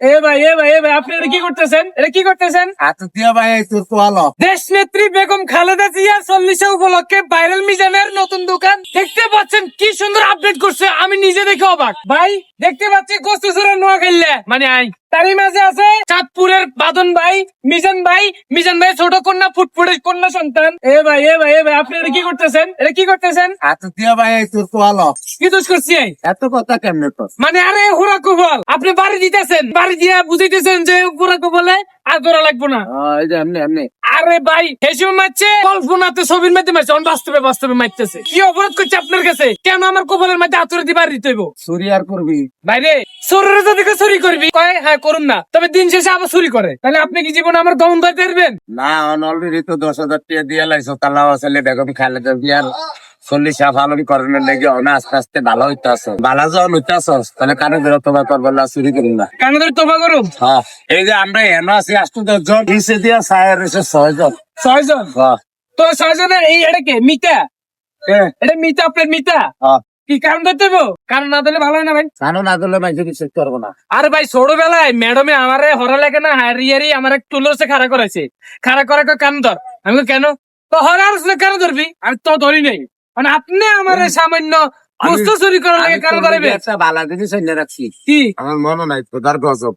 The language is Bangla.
এ ভাই আপনি এটা কি করতেছেন? এটা কি করতেছেন? আচ্ছা দিয়া ভাই এই তোর তো ভালো। দেশ নেত্রী বেগম খালেদা জিয়া 40 উপলক্ষে ভাইরাল মিজানের নতুন দোকান দেখতে পাচ্ছেন, কি সুন্দর আপডেট করছে, আমি নিজে দেখে অবাক। ভাই দেখতে পাচ্ছি কচুচুরা নোয়াখাইলে মানে আই তারই মাঝে আছে চাঁদপুরের বাদন ভাই, মিজান ভাই, মিজান ভাই ছোট কন্যা, ফুটফুটের কন্যা সন্তান। এ ভাই আপনি এটা কি করতেছেন? এটা কি করতেছেন? আচ্ছা দিয়া ভাই এই তোর তো ভালো। কি দোষ করছি আমি? এত কথা কেমনে তোর? মানে আরে হুরা কবল আপনি বাড়ি দিতেছেন, বাড়ি দিয়া বুঝাইতেছেন যে হুরা কবলে আর করা লাগবো না। এই যে এমনি এমনি। আরে ভাই হেসে মারছে, কল্পনাতে ছবির মধ্যে মারছে, অন বাস্তবে বাস্তবে মারতেছে। কি অপরাধ করছে আপনার কাছে? কেন আমার কপালের মধ্যে আতরে দিয়ে বাড়ি দিতে হইব? চুরি আর করবি? বাইরে চোরের যদি চুরি করবি কয় হ্যাঁ করুন না, তবে দিন শেষে আবার চুরি করে, তাহলে আপনি কি জীবনে আমার দমন পাইতে পারবেন? না অলরেডি তো 10,000 টাকা দিয়ে লাইছো, তালা আসলে বেগম খালেদা জিয়ার 40 পালন করানোর লেগে অনেক আস্তে আস্তে ভালো হইতে আসো, ভালো যখন হইতে আসস তাহলে কারো বেরো তোমার করবো না, চুরি করি না। কেন ধরে তোবা করুন? হ্যাঁ এই যে আমরা এনে আছি 8-10 জন, নিচে দিয়া সায়ের এসে 6 জন। 6 জন? হ্যাঁ তো 6 জনের এই এটা কে মিতা? এটা মিতা, আপনার মিতা? হ্যাঁ। কি কারণ ধরতে হইব? কারণ না দিলে ভালো হয় না ভাই। কারণ না দিলে মাইজে কিছু করবো না। আরে ভাই ছোটবেলায় ম্যাডামে আমারে হরা লাগে না হারিয়ারি আমার এক টুলোসে খাড়া করেছে, খাড়া করে কান ধর। আমি কই, কেন? তো হরা আসলে কেন ধরবি? আমি তো ধরি নাই, মানে আপনি আমার সামান্য বস্তু চুরি করার লাগে কেন ধরবে? একটা বালা জিনিস এনে রাখছি, কি? আমার মনে নাই তোদার গজব।